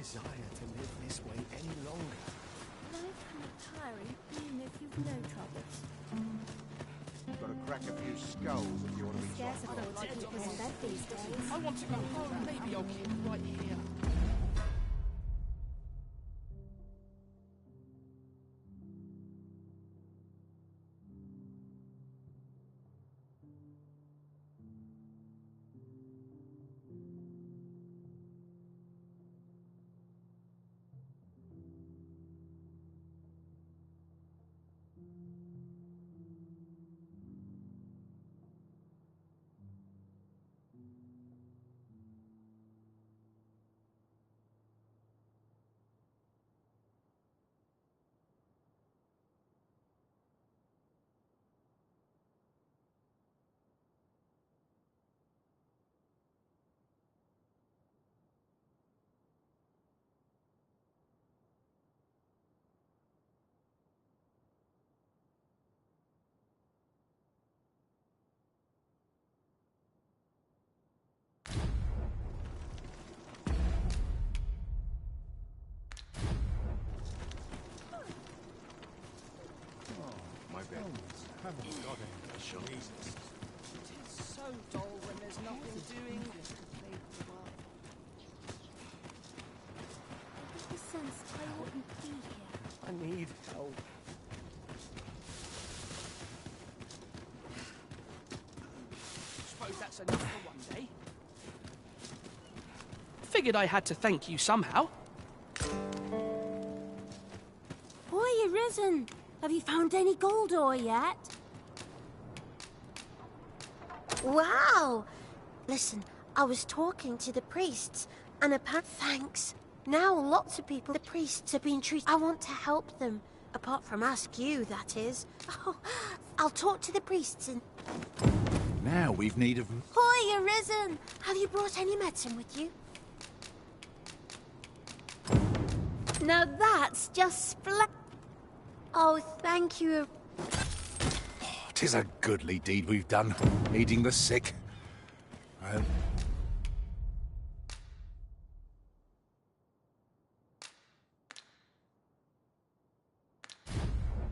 desire to live this way any longer. Life can be tiring, even if you've no troubles. You've got to crack a few skulls if you want to be Scarce shot. afford to keep us in bed these days. I want to go home. Maybe I'll keep right here. My bad. Haven't got any Jesus. It is so dull when there's nothing doing. I get the sense I oughtn't be here. I need help. Suppose that's enough for one day. Figured I had to thank you somehow. Boy, you've risen. Have you found any gold ore yet? Wow! Listen, I was talking to the priests, and thanks. Now lots of people, the priests, have been treated. I want to help them. Apart from ask you, that is. Oh, I'll talk to the priests and... Now we've need of... Boy, you're risen. Have you brought any medicine with you? Now that's just Oh, thank you. 'Tis a goodly deed we've done, aiding the sick. I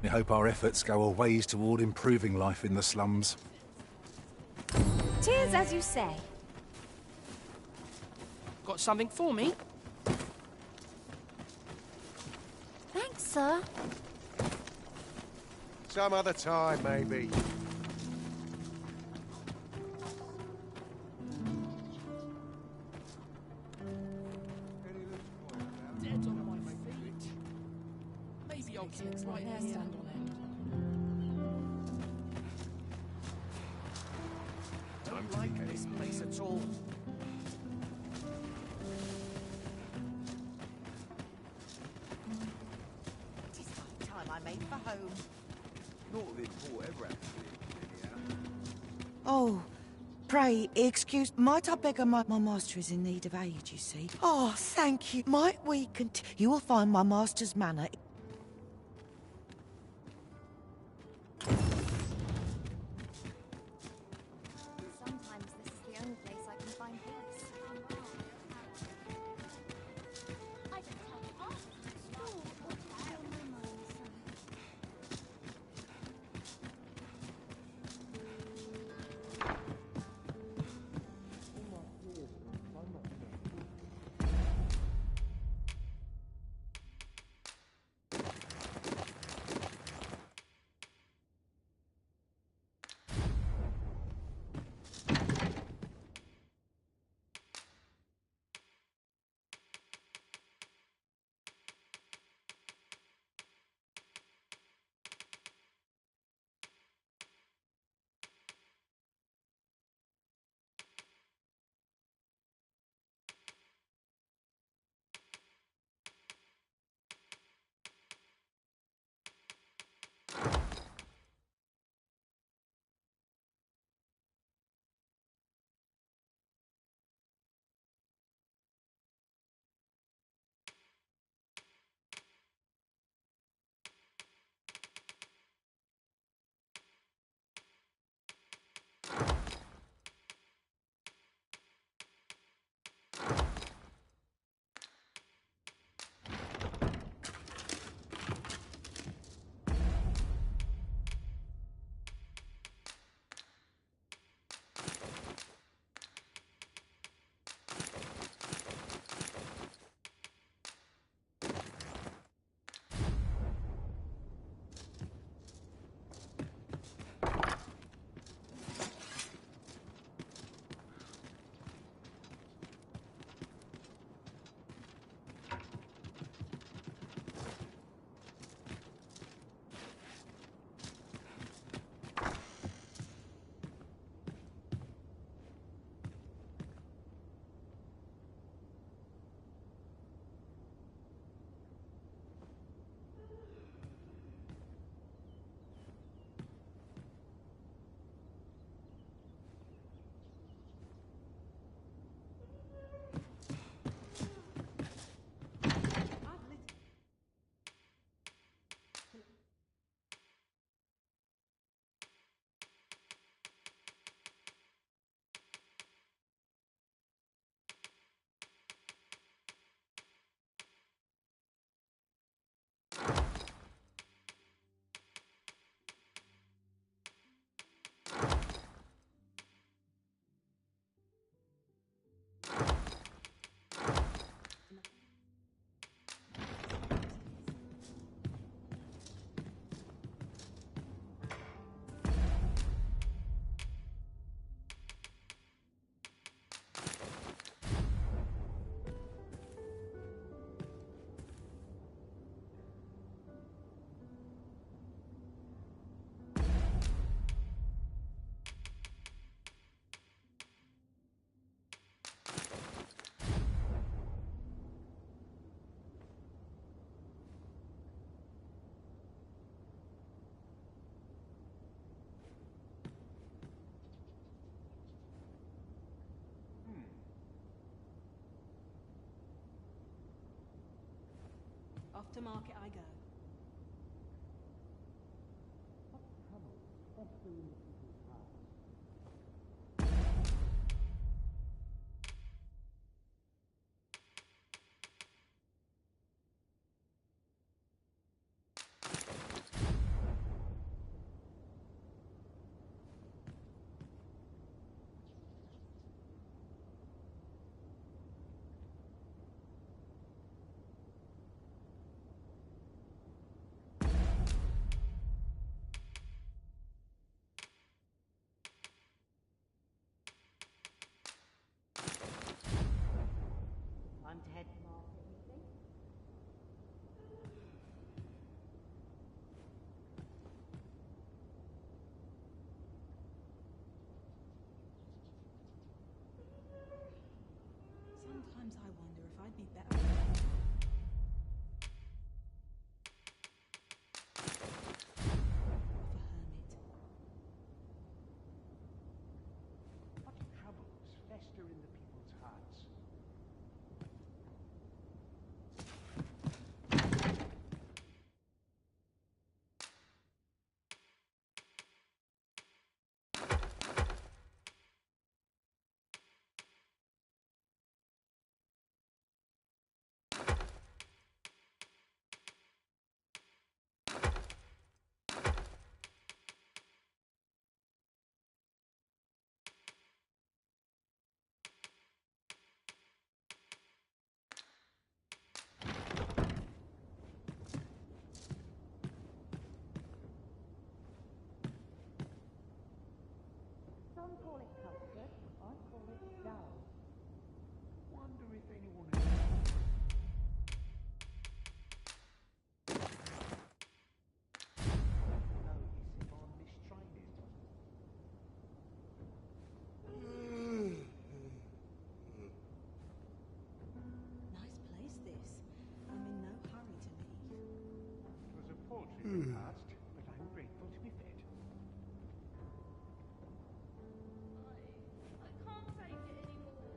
hope our efforts go a ways toward improving life in the slums. 'Tis as you say. Got something for me? Thanks, sir. Some other time, maybe. Dead on my feet. Maybe I'll keep right here. Don't like this place at all. It is my time I made for home. Not that Paul ever had to be anyhow. Oh, pray, excuse... Might I beg my master is in need of aid, you see? Oh, thank you. Might we You will find my master's manor... Sometimes this is the only place I can find peace. I don't have art at school or to clear my mind, so... To market I go. I'm to head market, you think? Sometimes I wonder if I'd be better off a hermit. What troubles fester in the people's hearts? Some call it comfort, I call it dull. Wonder if anyone notice if I'm mistraining. Nice place, this. I'm in no hurry to leave. It was a paltry repast, but I'm grateful to be fed. I can't take it anymore.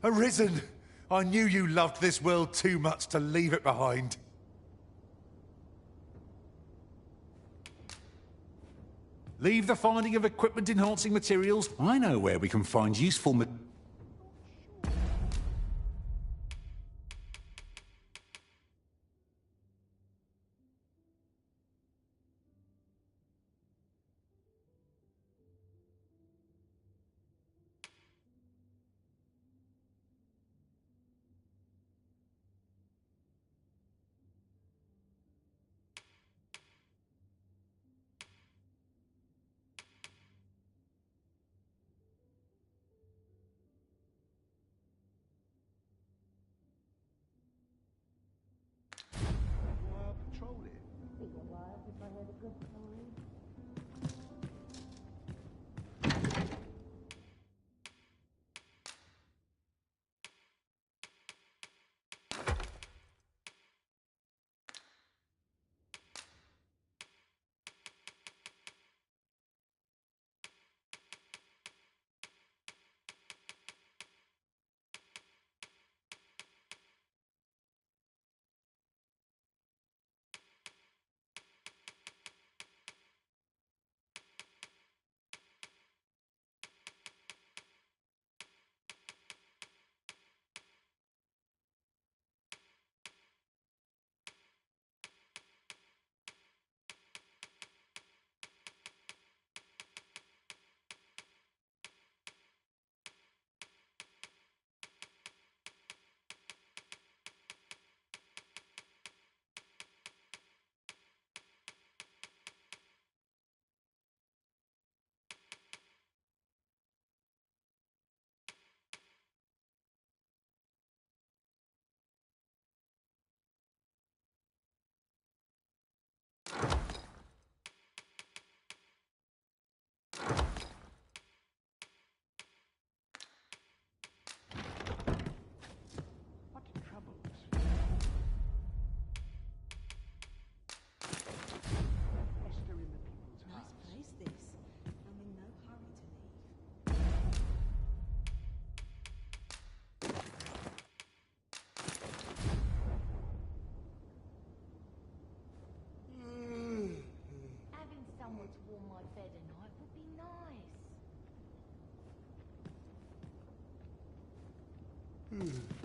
Arisen! I knew you loved this world too much to leave it behind. Leave the finding of equipment-enhancing materials. I know where we can find useful Hmm.